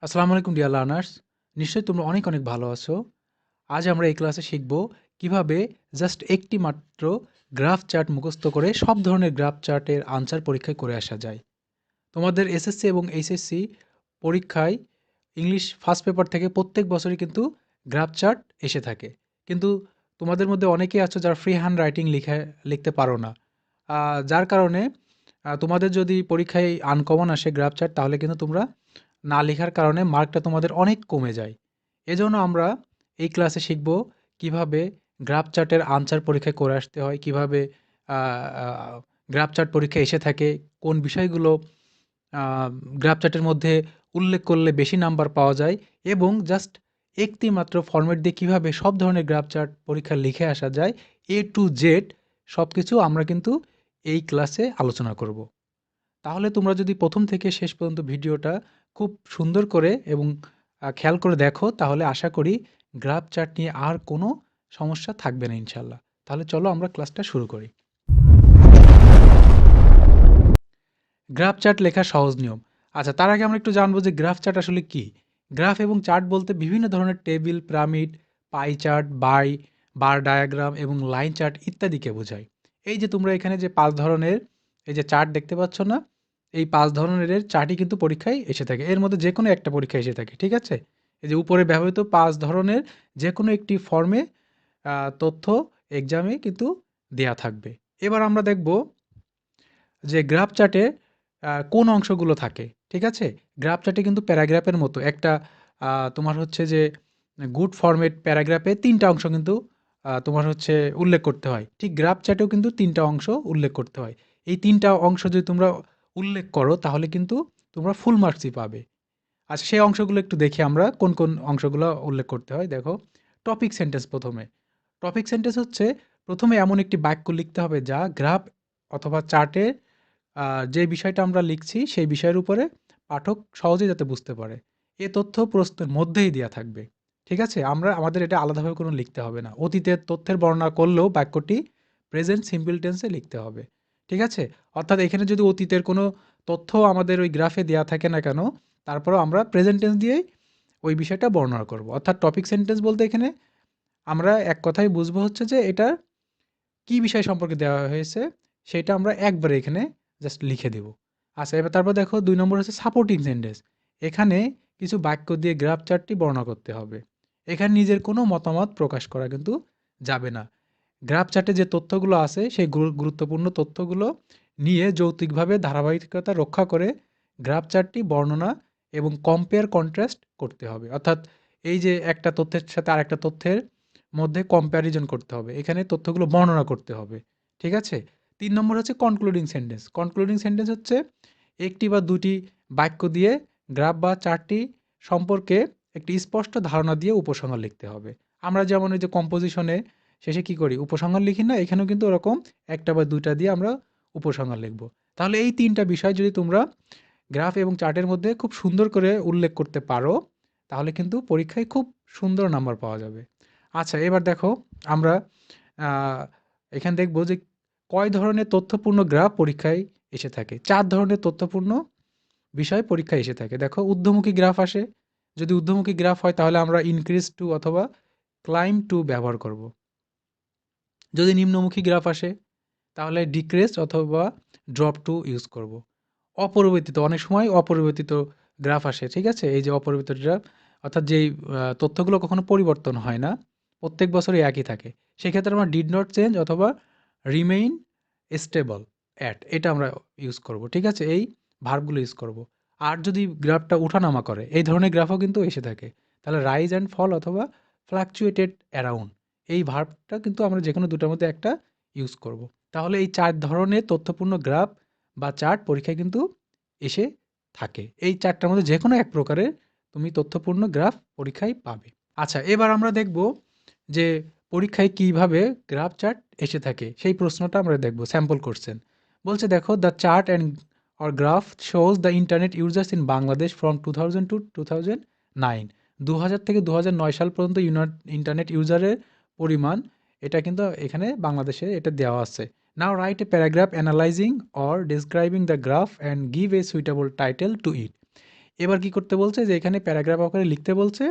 আসসালামু আলাইকুম dear learners. নিশ্চয়ই তোমরা অনেক অনেক ভালো আছো। আজ আমরা এই ক্লাসে শিখব কিভাবে জাস্ট একটি মাত্র গ্রাফ চার্ট মুখস্থ করে সব ধরনের গ্রাফ চার্টের আনসার পরীক্ষায় করে আসা যায়। তোমাদের এসএসসি এবং এইচএসসি পরীক্ষায় ইংলিশ ফার্স্ট পেপার থেকে প্রত্যেক বছরই কিন্তু গ্রাফ চার্ট এসে থাকে। কিন্তু তোমাদের মধ্যে অনেকেই আছো যারা ফ্রি হ্যান্ড রাইটিং লিখতে পারো না। যার কারণে তোমাদের যদি পরীক্ষায় আনকমন আসে গ্রাফ চার্ট তাহলে কিন্তু তোমরা না লেখার কারণে মার্কটা তোমাদের অনেক কমে যায়। এজন্য আমরা এই ক্লাসে শিখব কিভাবে গ্রাফ চার্টের আনসার পরীক্ষায় করে আসতে হয়, কিভাবে আ আ গ্রাফ চার্ট পরীক্ষায় এসে থাকে, কোন বিষয়গুলো আ গ্রাফ চার্টের মধ্যে উল্লেখ করলে বেশি নাম্বার পাওয়া যায় এবং জাস্ট একটি মাত্র ফরম্যাট দিয়ে কিভাবে সব ধরনের গ্রাফ চার্ট পরীক্ষায় লিখে আসা যায়, A to Z সবকিছু আমরা কিন্তু এই ক্লাসে আলোচনা করব। তাহলে তোমরা যদি ১ম থেকে শেষ পর্যন্ত ভিডিওটা খুব সুন্দর করে এবং খেয়াল করে দেখো তাহলে আশা করি গ্রাফ চার্ট নিয়ে আর কোনো সমস্যা থাকবে না ইনশাআল্লাহ। তাহলে চলো আমরা ক্লাসটা শুরু করি। গ্রাফ চার্ট লেখার সহজ নিয়ম। আচ্ছা, তার আগে আমরা একটু জানবো যে গ্রাফ চার্ট আসলে কী? গ্রাফ এবং চার্ট বলতে বিভিন্ন ধরনের টেবিল, পিরামিড, পাই চার্ট, বার ডায়াগ্রাম এবং লাইন চার্ট ইত্যাদিকে বোঝায়। এই যে তোমরা এখানে যে ৫ ধরনের এই যে চার্ট দেখতে পাচ্ছ না? এই ৫ ধরনের চার্টই কিন্তু পরীক্ষায় এসে থাকে। এর মধ্যে যেকোনো একটা পরীক্ষায় এসে থাকে, ঠিক আছে? এই যে উপরে ব্যবহৃত ৫ ধরনের যেকোনো একটি ফর্মে তথ্য এক্সামে কিন্তু দেয়া থাকবে। এবার আমরা দেখব যে গ্রাফ চার্টে কোন অংশগুলো থাকে, ঠিক আছে? গ্রাফ চার্টে কিন্তু প্যারাগ্রাফের মতো একটা তোমার হচ্ছে যে গুড ফরম্যাট প্যারাগ্রাফে ৩ টা অংশ কিন্তু তোমার হচ্ছে উল্লেখ করতে হয়। ঠিক গ্রাফ চার্টেও কিন্তু ৩ টা অংশ উল্লেখ করতে হয়। এই ৩ টা অংশ যদি তোমরা উল্লেখ করো তাহলে কিন্তু তোমরা ফুল মার্কসই পাবে। আচ্ছা, সেই অংশগুলো একটু দেখি আমরা কোন অংশগুলো উল্লেখ করতে হয়। দেখো, টপিক সেন্টেন্স ১ম এ। টপিক সেন্টেন্স হচ্ছে ১ম এ এমন একটি বাক্য লিখতে হবে যা গ্রাফ অথবা চার্টে যে বিষয়টা আমরা লিখছি সেই বিষয়ের উপরে পাঠক সহজেই যাতে বুঝতে পারে। এ তথ্য প্রশ্নের মধ্যেই দেয়া থাকবে। ঠিক আছে? আমাদের এটা আলাদাভাবে কোনো লিখতে হবে না। অতীতের তথ্যের বর্ণনা করলেও বাক্যটি প্রেজেন্ট সিম্পল টেন্সে লিখতে হবে। ঠিক আছে? অর্থাৎ এখানে যদি অতীতের কোনো তথ্য আমাদের ওই গ্রাফে দেয়া থাকে না কেন, তারপরেও আমরা প্রেজেন্ট টেন্স দিয়েই ওই বিষয়টা বর্ণনা করব। অর্থাৎ টপিক সেন্টেন্স বলতে এখানে আমরা এক কথায় বুঝবো হচ্ছে যে এটা কি বিষয় সম্পর্কে দেওয়া হয়েছে সেটা আমরা একবারে এখানে জাস্ট লিখে দেব। আচ্ছা, এবার তারপর দেখো ২ নম্বর হচ্ছে সাপোর্টিং সেন্টেন্স। এখানে কিছু বাক্য দিয়ে গ্রাফ চার্টটি বর্ণনা করতে হবে। এখানে নিজের কোনো মতামত প্রকাশ করা কিন্তু যাবে না। গ্রাফ চার্টে যে তথ্যগুলো আছে সেই গুরুত্বপূর্ণ তথ্যগুলো নিয়ে যৌক্তিকভাবে ধারাবাহিকতা রক্ষা করে গ্রাফ চার্টটি বর্ণনা এবং কম্পেয়ার কন্ট্রাস্ট করতে হবে। অর্থাৎ এই যে একটা তথ্যের সাথে আরেকটা তথ্যের মধ্যে কম্প্যারিজন করতে হবে। এখানে তথ্যগুলো বর্ণনা করতে হবে। ঠিক আছে? ৩ নম্বর হচ্ছে কনক্লুডিং সেন্টেন্স। কনক্লুডিং সেন্টেন্স হচ্ছে ১ টি বা ২ টি বাক্য দিয়ে গ্রাফ বা চার্টটি সম্পর্কে একটি স্পষ্ট ধারণা দিয়ে উপসংহার লিখতে হবে। আমরা যেমন ওই যে কম্পোজিশনে শেষে কি করি? উপসংহার লিখি না? এখানেও কিন্তু ওরকম ১ টা বা ২ টা দিয়ে আমরা উপসংহার লিখব। তাহলে এই ৩ টা বিষয় যদি তোমরা গ্রাফ এবং চার্টের মধ্যে খুব সুন্দর করে উল্লেখ করতে পারো, তাহলে কিন্তু পরীক্ষায় খুব সুন্দর নাম্বার পাওয়া যাবে। আচ্ছা, এবার দেখো আমরা আ এখানে দেখব যে কয় ধরনের তথ্যপূর্ণ গ্রাফ পরীক্ষায় এসে থাকে। ৪ ধরনের তথ্যপূর্ণ বিষয় পরীক্ষায় এসে থাকে। দেখো, ঊর্ধ্বমুখী গ্রাফ আসে। যদি ঊর্ধ্বমুখী গ্রাফ হয় তাহলে আমরা increase to অথবা climb to ব্যবহার করব। যদি নিম্নমুখী গ্রাফ আসে তাহলে decrease অথবা drop to ইউজ করব। অপরিবর্তিত, অনেক সময় অপরিবর্তিত গ্রাফ আসে, ঠিক আছে? এই যে অপরিবর্তিত গ্রাফ অর্থাৎ যেই তথ্যগুলো কখনো পরিবর্তন হয় না, প্রত্যেক বছরই একই থাকে। সেক্ষেত্রে আমরা ডিড নট চেঞ্জ অথবা রিমেইন স্টেবল অ্যাট এটা আমরা ইউজ করব, ঠিক আছে? এই ভার্বগুলো ইউজ করব। আর যদি গ্রাফটা উঠানামা করে, এই ধরনের গ্রাফও কিন্তু এসে থাকে। তাহলে রাইজ অ্যান্ড ফল অথবা ফ্লাকচুয়েটেড অ্যারাউন্ড এই ভার্বটা কিন্তু আমরা যেকোনো দুটার মধ্যে একটা ইউজ করব। তাহলে এই ৪ ধরনের তথ্যপূর্ণ গ্রাফ বা চার্ট পরীক্ষায় কিন্তু এসে থাকে। এই ৪ টার মধ্যে যেকোনো এক প্রকারের তুমি তথ্যপূর্ণ গ্রাফ পরীক্ষায় পাবে। আচ্ছা, এবার আমরা দেখব যে পরীক্ষায় কিভাবে গ্রাফ চার্ট এসে থাকে। সেই প্রশ্নটা আমরা দেখব, স্যাম্পল কোয়েশ্চেন। বলছে দেখো, the chart and or graph shows the internet users in Bangladesh from 2000 to 2009। ২০০০ থেকে ২০০৯ সাল পর্যন্ত ইন্টারনেট ইউজারের পরিমাণ এটা কিন্তু এখানে বাংলাদেশে এটা দেওয়া আছে। Now write a paragraph analysing or describing the graph and give a suitable title to it. এবার কি করতে বলছে যে এখানে প্যারাগ্রাফ আকারে লিখতে বলছে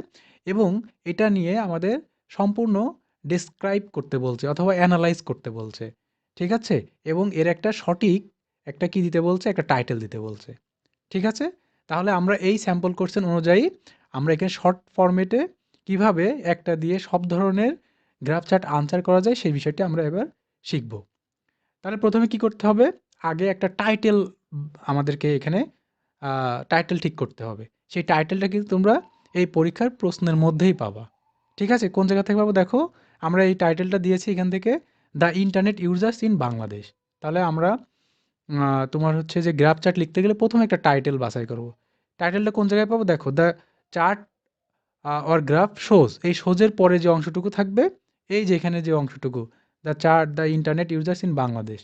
এবং এটা নিয়ে আমাদের সম্পূর্ণ ডেসক্রাইব করতে বলছে অথবা অ্যানালাইজ করতে বলছে। ঠিক আছে? এবং এর একটা সঠিক একটা কি দিতে বলছে? একটা টাইটেল দিতে বলছে। ঠিক আছে? তাহলে আমরা এই স্যাম্পল কোয়েশ্চেন অনুযায়ী আমরা এখানে শর্ট ফরম্যাটে কিভাবে একটা দিয়ে সব ধরনের গ্রাফ চার্ট আনসার করা যায় সেই বিষয়টি আমরা এবার শিখব। তাহলে ১ম এ কি করতে হবে? আগে একটা টাইটেল আমাদেরকে এখানে টাইটেল ঠিক করতে হবে। সেই টাইটেলটা কিন্তু তোমরা এই পরীক্ষার প্রশ্নের মধ্যেই পাবা। ঠিক আছে? কোন জায়গা থেকে পাবো দেখো, আমরা এই টাইটেলটা দিয়েছি এখান থেকে, the internet users in Bangladesh. তাহলে আমরা তোমার হচ্ছে যে গ্রাফ চার্ট লিখতে গেলে ১ম এ একটা টাইটেল বাছাই করব। টাইটেলটা কোন জায়গায় পাবো? দেখো, the chart or graph shows, এই শোজের পরে যে অংশটুকু থাকবে, এই যে এখানে যে অংশটুকু, the chart the internet users in Bangladesh.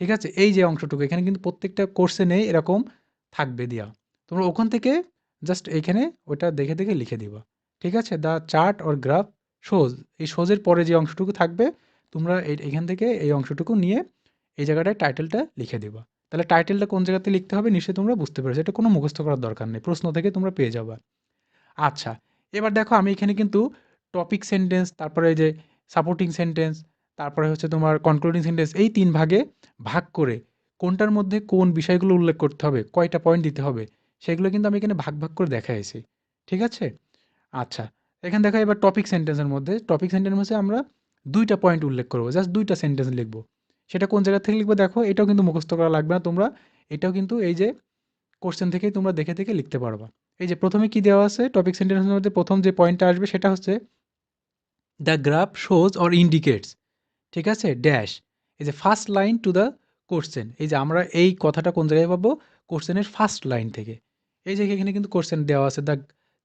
ঠিক আছে? এই যে অংশটুকু এখানে কিন্তু প্রত্যেকটা কোর্সে এরকম থাকবে দেয়া। তোমরা ওখান থেকে জাস্ট এইখানে ওটা দেখে দেখে লিখে দিবা। ঠিক আছে? The chart or graph shows, এই শোজের পরে যে অংশটুকু থাকবে তোমরা এখান থেকে এই অংশটুকু নিয়ে এই জায়গাটায় টাইটেলটা লিখে দিবা। তাহলে টাইটেলটা কোন জায়গাতে লিখতে হবে নিশ্চয়ই তোমরা বুঝতে পেরেছো। এটা কোনো মুখস্থ করার দরকার নেই। প্রশ্ন থেকে তোমরা পেয়ে যাবা। আচ্ছা, এবার দেখো আমি এখানে কিন্তু টপিক সেন্টেন্স, তারপরে এই যে সাপোর্টিং সেন্টেন্স, তারপরে হচ্ছে তোমার কনক্লুডিং সেন্টেন্স, এই ৩ ভাগে ভাগ করে কোনটার মধ্যে কোন বিষয়গুলো উল্লেখ করতে হবে, কয়টা পয়েন্ট দিতে হবে, সেগুলো কিন্তু আমি এখানে ভাগ, ভাগ করে দেখাইছি। ঠিক আছে? আচ্ছা, এখানে দেখো এবার টপিক সেন্টেন্সের মধ্যে, টপিক সেন্টেন্সের মধ্যে আমরা ২ টা পয়েন্ট উল্লেখ করব। জাস্ট ২ টা সেন্টেন্স লিখব। সেটা কোন জায়গা থেকে লিখব দেখো, এটাও কিন্তু মুখস্থ করা লাগবে না তোমরা। এটাও কিন্তু এই যে কোশ্চেন থেকেই তোমরা দেখে, দেখে লিখতে পারবা। এই যে ১ম এ কি দেওয়া আছে? টপিক সেন্টেন্সের মধ্যে ১ম যে পয়েন্টটা আসবে সেটা হচ্ছে the graph shows or indicates, ঠিক আছে? ড্যাশ, এই যে first line to the question. এই যে আমরা এই কথাটা কোন জায়গায় পাবো? কোশ্চেনের ফার্স্ট লাইন থেকে। এই যে এখানে কিন্তু কোশ্চেন দেওয়া আছে, the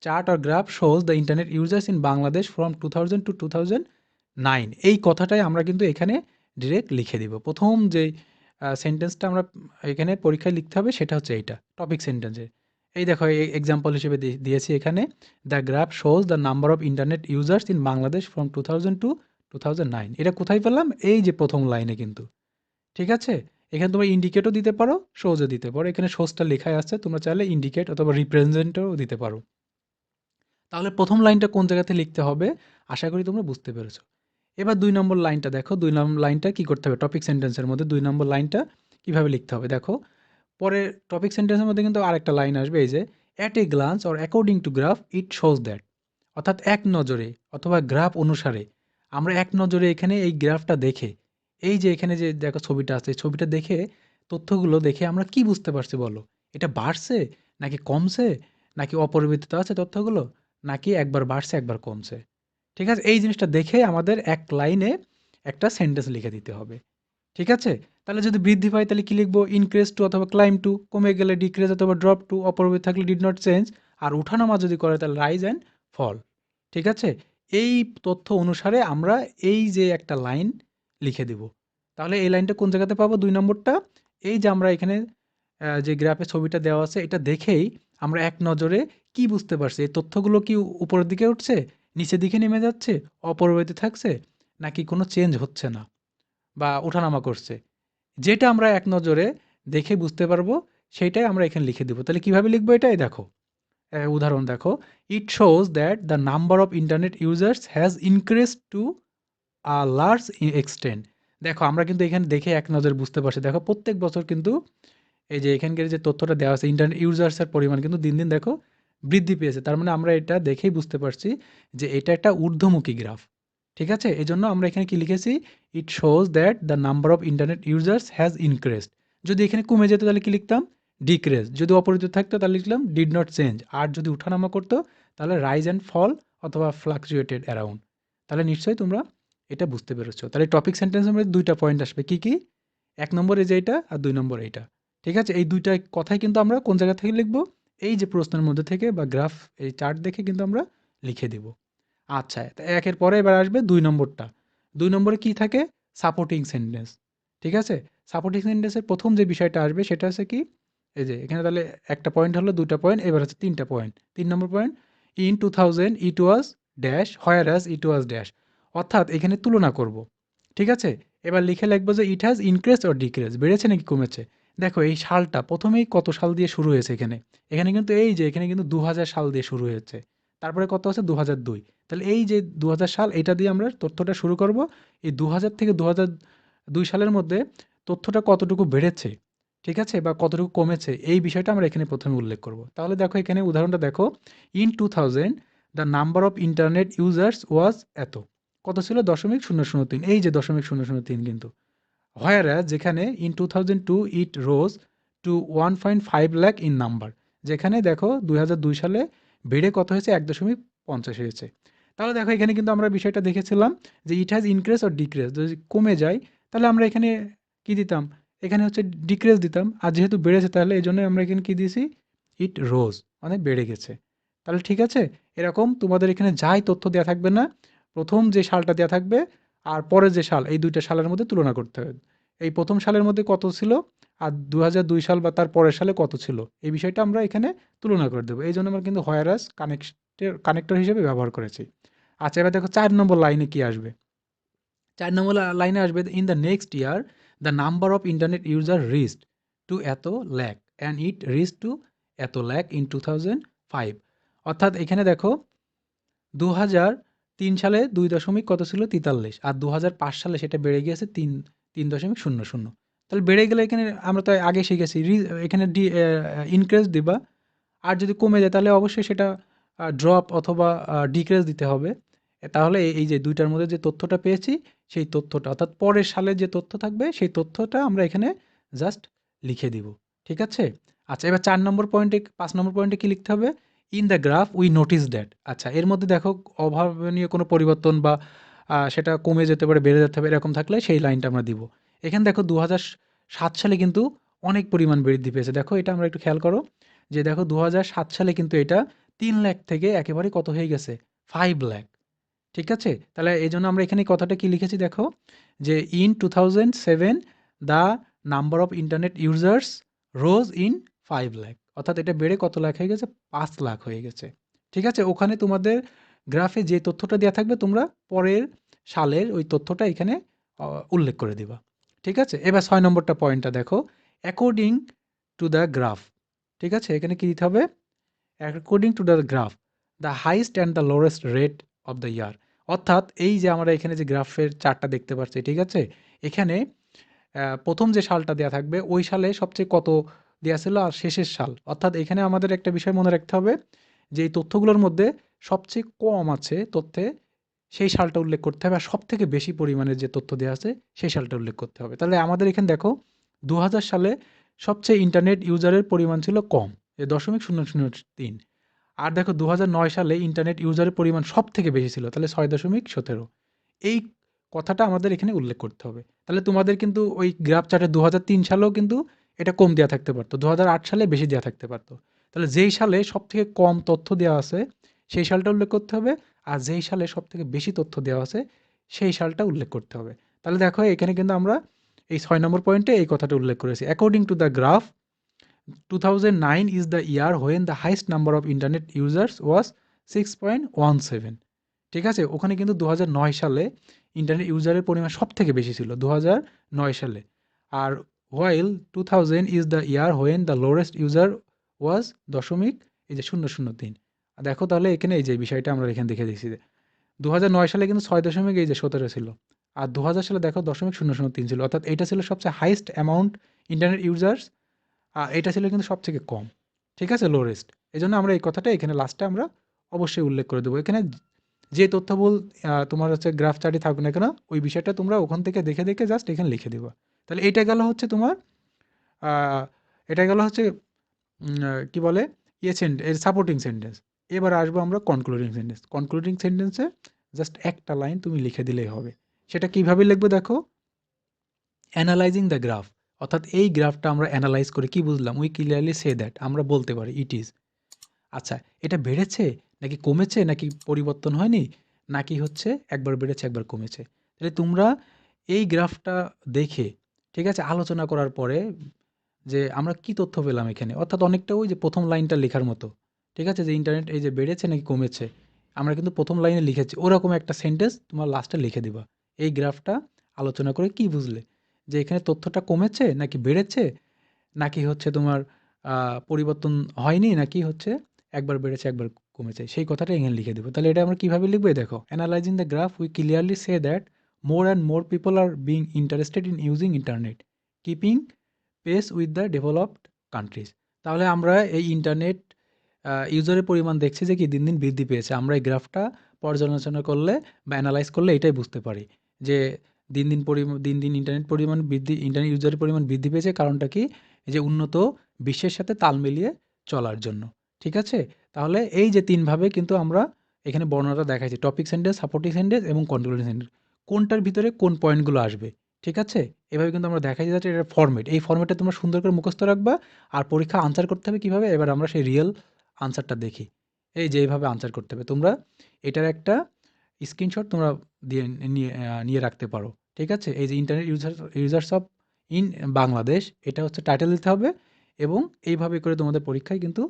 chart or graph shows the internet users in Bangladesh from 2000 to 2009। এই কথাটাই আমরা কিন্তু এখানে ডিরেক্ট লিখে দিব। ১ম যেই সেন্টেন্সটা আমরা এখানে পরীক্ষায় লিখতে হবে সেটা হচ্ছে এইটা, টপিক সেন্টেন্সে। এই দেখো এক্সাম্পল হিসেবে দিয়েছি এখানে, the graph shows the number of internet users in Bangladesh from 2000 to 2009। এটা কোথায় পেলাম? এই যে ১ম লাইনে কিন্তু। ঠিক আছে? এখানে তোমরা ইন্ডিকেটও দিতে পারো, শোজও দিতে পারো। এখানে শোজটা লেখাই আছে, তোমরা চাইলে ইন্ডিকেট অথবা রিপ্রেজেন্টও দিতে পারো। তাহলে ১ম লাইনটা কোন জায়গাতে লিখতে হবে আশা করি তোমরা বুঝতে পেরেছো। এবার ২ নম্বর লাইনটা দেখো, ২ নম্বর লাইনটা কি করতে হবে? টপিক সেন্টেন্সের মধ্যে ২ নম্বর লাইনটা কিভাবে লিখতে হবে দেখো। পরে টপিক সেন্টেন্সের মধ্যে কিন্তু আরেকটা লাইন আসবে, এই যে at a glance or according to graph it shows that. অর্থাৎ এক নজরে অথবা গ্রাফ অনুসারে, আমরা এক নজরে এখানে এই গ্রাফটা দেখে, এই যে এখানে যে দেখো ছবিটা আছে, ছবিটা দেখে, তথ্যগুলো দেখে আমরা কি বুঝতে পারছি বলো? এটা বাড়ছে নাকি কমছে, নাকি অপরিবর্তিত আছে তথ্যগুলো, নাকি একবার বাড়ছে একবার কমছে? ঠিক আছে? এই জিনিসটা দেখে আমাদের এক লাইনে একটা সেন্টেন্স লিখে দিতে হবে। ঠিক আছে? তাহলে যদি বৃদ্ধি পায় তাহলে কি লিখব? ইনক্রিজ টু অথবা ক্লাইম্ব টু, কমে গেলে ডিক্রিজ অথবা ড্রপ টু, অপরিবর্তিত থাকলে ডিড নট চেঞ্জ, আর উঠানামা যদি করে তাহলে রাইজ অ্যান্ড ফল। ঠিক আছে? এই তথ্য অনুসারে আমরা এই যে একটা লাইন লিখে দিব। তাহলে এই লাইনটা কোন জায়গাতে পাবো? ২ নম্বরটা, এই যে আমরা এখানে যে গ্রাফে ছবিটা দেওয়া আছে এটা দেখেই আমরা এক নজরে কি বুঝতে পারছি? এই তথ্যগুলো কি উপরের দিকে উঠছে, নিচের দিকে নেমে যাচ্ছে, অপরিবর্তিত থাকছে, নাকি কোনো চেঞ্জ হচ্ছে না বা ওঠানামা করছে? যেটা আমরা এক নজরে দেখে বুঝতে পারবো সেইটাই আমরা এখানে লিখে দিব। তাহলে কিভাবে লিখবো এটা? এই দেখো, উদাহরণ দেখো, it shows that the number of internet users has increased to a large extent. দেখো আমরা কিন্তু এখানে দেখে এক নজরে বুঝতে পারছি। দেখো প্রত্যেক বছর কিন্তু এই যে এখানকার যে তথ্যটা দেওয়া আছে, ইন্টারনেট ইউজার্সের পরিমাণ কিন্তু দিন, দিন দেখো বৃদ্ধি পেয়েছে। তার মানে আমরা এটা দেখেই বুঝতে পারছি যে এটা একটা ঊর্ধ্বমুখী গ্রাফ। ঠিক আছে? এজন্য আমরা এখানে কি লিখেছি? It shows that the number of internet users has increased. যদি এখানে কমে যেত তাহলে কি লিখতাম? ডিক্রিজ। যদি অপরিবর্তিত থাকতো তাহলে লিখলাম ডিড নট চেঞ্জ। আর যদি উঠানামা করতো তাহলে রাইজ অ্যান্ড ফল অথবা ফ্লাকচুয়েটেড অ্যারাউন্ড। তাহলে নিশ্চয়ই তোমরা এটা বুঝতে পেরেছো। তাহলে টপিক সেন্টেন্সের মধ্যে ২ টা পয়েন্ট আসবে। কি, কি? ১ নম্বর এই যে এইটা আর ২ নম্বর এইটা। ঠিক আছে? এই ২ টা কথাই কিন্তু আমরা কোন জায়গা থেকে লিখব? এই যে প্রশ্নের মধ্যে থেকে বা গ্রাফ, এই চার্ট দেখে কিন্তু আমরা লিখে দিব। আচ্ছা, তো একের পরে এবার আসবে ২ নম্বরটা। ২ নম্বরে কি থাকে? Supporting sentence. ঠিক আছে? সাপোর্টিং সেন্টেন্সের ১ম যে বিষয়টা আসবে সেটা হচ্ছে কি? এই যে এখানে তাহলে ১ টা পয়েন্ট হলো, ২ টা পয়েন্ট, এবার হচ্ছে ৩ টা point. ৩ number point, in 2000 it was dash where as it was dash. অর্থাৎ এখানে তুলনা করব। ঠিক আছে? এবার লিখে লিখব যে it has increased or decreased, বেড়েছে নাকি কমেছে? দেখো এই সালটা ১ম এই কত সাল দিয়ে শুরু হয়েছে এখানে? এখানে কিন্তু এই যে এখানে কিন্তু ২০০০ সাল দিয়ে শুরু হয়েছে। তারপরে কত আছে? ২০০২। তাহলে এই যে ২০০০ সাল এটা দিয়ে আমরা তথ্যটা শুরু করব। এই ২০০০ থেকে ২০০২ সালের মধ্যে তথ্যটা কতটুকু বেড়েছে, ঠিক আছে? বা কতটুকু কমেছে এই বিষয়টা আমরা এখানে ১ম এ উল্লেখ করব। তাহলে দেখো এখানে উদাহরণটা দেখো, "in 2000 the number of internet users was" এত। কত ছিল? ০.০০৩। এই যে ০.০০৩ কিন্তু। Whereas যেখানে in 2002 it rose to 1.5 lakh in number, যেখানে দেখো ২০০২ সালে বেড়ে কত হয়েছে? ১.৫০ হয়েছে। তাহলে দেখো এখানে কিন্তু আমরা বিষয়টা দেখেছিলাম যে it has increased or decreased, যদি কমে যায় তাহলে আমরা এখানে কি দিতাম? এখানে হচ্ছে ডিক্রিজ দিতাম। আর যেহেতু বেড়েছে তাহলে এজন্যই আমরা এখানে কি দিয়েছি? it rose, মানে বেড়ে গেছে। তাহলে ঠিক আছে? এরকম তোমাদের এখানে যাই তথ্য দেয়া থাকবে না, ১ম যে সালটা দেয়া থাকবে আর পরের যে সাল, এই ২ টা সালের মধ্যে তুলনা করতে হবে। এই ১ম সালের মধ্যে কত ছিল আর ২০০২ সাল বা তার পরের সালে কত ছিল, এই বিষয়টা আমরা এখানে তুলনা করে দেব। এইজন্য আমরা কিন্তু হোয়ারাস কানেক্টর হিসেবে ব্যবহার করেছি। আচ্ছা, এবার দেখো ৪ নম্বর লাইনে কি আসবে? ৪ নম্বর লাইনে আসবে, "in the next year the number of internet user reached to এত lakh and it reached to এত লাখ ইন 2005।" অর্থাৎ এখানে দেখো ২০০৩ সালে ২ দশমিক কত ছিল? ৪৩। আর ২০০৫ সালে সেটা বেড়ে গিয়েছে ৩.০০। তাহলে বেড়ে গেলে এখানে আমরা তো আগে শিখেছি এখানে ইনক্রিজ দিবা। আর যদি কমে যায় তাহলে অবশ্যই সেটা ড্রপ অথবা ডিক্রিজ দিতে হবে। তাহলে এই যে ২ টার মধ্যে যে তথ্যটা পেয়েছি, সেই তথ্যটা অর্থাৎ পরের সালের যে তথ্য থাকবে, সেই তথ্যটা আমরা এখানে জাস্ট লিখে দিব। ঠিক আছে? আচ্ছা, এবার ৪ নম্বর পয়েন্টে ৫ নম্বর পয়েন্টে কি লিখতে হবে? "In the graph we notice that". আচ্ছা, এর মধ্যে দেখো অভাবনীয় কোনো পরিবর্তন বা সেটা কমে যেতে পারে, বেড়ে যেতে পারে, এরকম থাকলে সেই লাইনটা আমরা দিব। এখানে দেখো ২০০৭ সালে কিন্তু অনেক পরিমাণ বৃদ্ধি পেয়েছে। দেখো এটা আমরা একটু খেয়াল করো। যে দেখো ২০০৭ সালে কিন্তু এটা ৩ লাখ থেকে একেবারে কত হয়ে গেছে? ৫ লাখ। ঠিক আছে? তাহলে এজন্য আমরা এখানে কথাটা কি লিখেছি দেখো, যে "in 2007 the number of internet users rose in ৫ lakh". অর্থাৎ এটা বেড়ে কত লাখ হয়ে গেছে? ৫ লাখ হয়ে গেছে। ঠিক আছে? ওখানে তোমাদের গ্রাফে যে তথ্যটা দেয়া থাকবে তোমরা পরের সালের ওই তথ্যটা এখানে উল্লেখ করে দিবা। ঠিক আছে? এবার ৬ নম্বরটা পয়েন্টটা দেখো, "অ্যাকর্ডিং টু দ্য গ্রাফ", ঠিক আছে? এখানে কি দিতে হবে? "According to the graph, the highest and the lowest rate of the year". অর্থাৎ এই যে আমরা এখানে যে গ্রাফের চার্টটা দেখতে পাচ্ছি, ঠিক আছে? এখানে ১ম যে সালটা দেয়া থাকবে ওই সালে সবচেয়ে কত দেয়া ছিল আর শেষের সাল। অর্থাৎ এখানে আমাদের একটা বিষয় মনে রাখতে হবে যে এই তথ্যগুলোর মধ্যে সবচেয়ে কম আছে তথ্যে, সেই সালটা উল্লেখ করতে হবে। আর সবথেকে বেশি পরিমাণে যে তথ্য দেয়া আছে সেই সালটা উল্লেখ করতে হবে। তাহলে আমাদের এখানে দেখো ২০০০ সালে সবচেয়ে ইন্টারনেট ইউজারের পরিমাণ ছিল কম, ০.০০৩। আর দেখো ২০০৯ সালে ইন্টারনেট ইউজারের পরিমাণ সবথেকে বেশি ছিল। তাহলে ৬.১৭। এই কথাটা আমাদের এখানে উল্লেখ করতে হবে। তাহলে তোমাদের কিন্তু ওই গ্রাফ চার্টে ২০০৩ সালেও কিন্তু এটা কম দেয়া থাকতে পারত। ২০০৮ সালে বেশি দেয়া থাকতে পারত। তাহলে যেই সালে সবথেকে কম তথ্য দেওয়া আছে, সেই সালটা উল্লেখ করতে হবে। আর যেই সালে সবথেকে বেশি তথ্য দেওয়া আছে, সেই সালটা উল্লেখ করতে হবে। তাহলে দেখো এখানে কিন্তু আমরা এই ৬ নম্বর পয়েন্টে এই কথাটা উল্লেখ করেছি। "According to the graph, 2009 is the year when the highest number of internet users was 6.17"। ঠিক আছে? ওখানে কিন্তু ২০০৯ সালে ইন্টারনেট ইউজারের পরিমাণ সবথেকে বেশি ছিল, ২০০৯ সালে। আর while 2000 is the year when the lowest user was দশমিক এই যে ০০৩। দেখো তাহলে এখানে এই যে বিষয়টা আমরা এখানে দেখে দিয়েছি যে ২০০৯ সালে কিন্তু ৬.১৭ ছিল। আর ২০০০ সালে দেখো ০.০০৩ ছিল। অর্থাৎ এটা ছিল সবচেয়ে হাইয়েস্ট অ্যামাউন্ট ইন্টারনেট ইউজার্স। এটা ছিল কিন্তু সবথেকে কম। ঠিক আছে? লোরেস্ট। এজন্য আমরা এই কথাটা এখানে লাস্টে আমরা অবশ্যই উল্লেখ করে দেব। এখানে যে তথ্যবহুল তোমার হচ্ছে গ্রাফ চার্টই থাকুক না কেন, ওই বিষয়টা তোমরা ওখান থেকে দেখে, দেখে জাস্ট এখানে লিখে দিবা। তাহলে এটা গেল হচ্ছে তোমার আ এটা গেল হচ্ছে কি বলে? এর সাপোর্টিং সেন্টেন্স। এবার আসবো আমরা কনক্লুডিং সেন্টেন্স। কনক্লুডিং সেন্টেন্সে জাস্ট একটা লাইন তুমি লিখে দিলেই হবে। সেটা কিভাবে লিখবে দেখো? অ্যানালাইজিং দ্য গ্রাফ, অর্থাৎ এই গ্রাফটা আমরা অ্যানালাইজ করে কি বুঝলাম? উই ক্লিয়ারলি সে দ্যাট, আমরা বলতে পারি ইট ইজ। আচ্ছা, এটা বেড়েছে নাকি কমেছে নাকি পরিবর্তন হয়নি? নাকি হচ্ছে একবার বেড়েছে একবার কমেছে? তাহলে তোমরা এই গ্রাফটা দেখে, ঠিক আছে? আলোচনা করার পরে যে আমরা কি তথ্য পেলাম এখানে? অর্থাৎ অনেকটা ওই যে ১ম লাইনটা লেখার মতো। ঠিক আছে? যে ইন্টারনেট এই যে বেড়েছে নাকি কমেছে? আমরা কিন্তু ১ম লাইনে লিখেছি। ওরকম একটা সেন্টেন্স তোমার লাস্টে লিখে দিবা। এই গ্রাফটা আলোচনা করে কি বুঝলে? যে এখানে তথ্যটা কমেছে নাকি বেড়েছে? নাকি হচ্ছে তোমার পরিবর্তন হয়নি, নাকি হচ্ছে একবার বেড়েছে একবার কমেছে, সেই কথাটা এখানে লিখে দেবো। তাহলে এটা আমরা কিভাবে লিখবো, এই দেখো, analysing the graph we clearly say that more and more people are being interested in using internet keeping pace with the developed countries. তাহলে আমরা এই ইন্টারনেট ইউজারের পরিমাণ দেখছি যে কি দিন দিন বৃদ্ধি পেয়েছে। আমরা এই গ্রাফটা পর্যালোচনা করলে বা অ্যানালাইজ করলে এটাই বুঝতে পারি যে দিন দিন ইন্টারনেট ইউজারের পরিমাণ বৃদ্ধি পেয়েছে। কারণটা কি? এই যে উন্নত বিশ্বের সাথে তাল মিলিয়ে চলার জন্য। ঠিক আছে? তাহলে এই যে ৩ ভাবে কিন্তু আমরা এখানে বর্ণনাটা দেখাইছি। টপিক সেন্টেন্স, সাপোর্টিং সেন্টেন্স এবং কন্ট্রোলিং সেন্টেন্স। কোনটার ভিতরে কোন পয়েন্টগুলো আসবে। ঠিক আছে? এভাবে কিন্তু আমরা দেখাইছি যাতে এটার ফরম্যাট। এই ফরম্যাটটা তোমরা সুন্দর করে মুখস্থ রাখবা। আর পরীক্ষা আনসার করতে হবে কিভাবে? এবার আমরা সেই রিয়েল আনসারটা দেখি। এই যে এইভাবে আনসার করতে হবে। তোমরা এটার একটা স্ক্রিনশট তোমরা দিয়ে নিয়ে রাখতে পারো। ঠিক আছে? এই যে internet users of in Bangladesh, এটা হচ্ছে টাইটেল দিতে হবে এবং এইভাবে করে তোমাদের পরীক্ষায় কিন্তু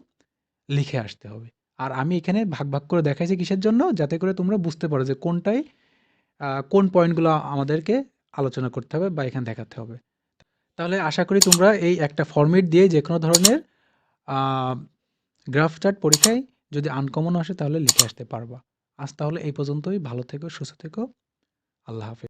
লিখে আসতে হবে। আর আমি এখানে ভাগ, ভাগ করে দেখাইছি কিসের জন্য? যাতে করে তোমরা বুঝতে পারো যে কোনটায় কোন পয়েন্টগুলো আমাদেরকে আলোচনা করতে হবে বা এখানে দেখাতে হবে। তাহলে আশা করি তোমরা এই একটা ফরম্যাট দিয়ে যেকোনো ধরনের আ গ্রাফ চার্ট পরীক্ষায় যদি আনকমন আসে তাহলে লিখে আসতে পারবা। আজ তাহলে এই পর্যন্তই। ভালো থেকো, সুস্থ থেকো। আল্লাহ হাফেজ।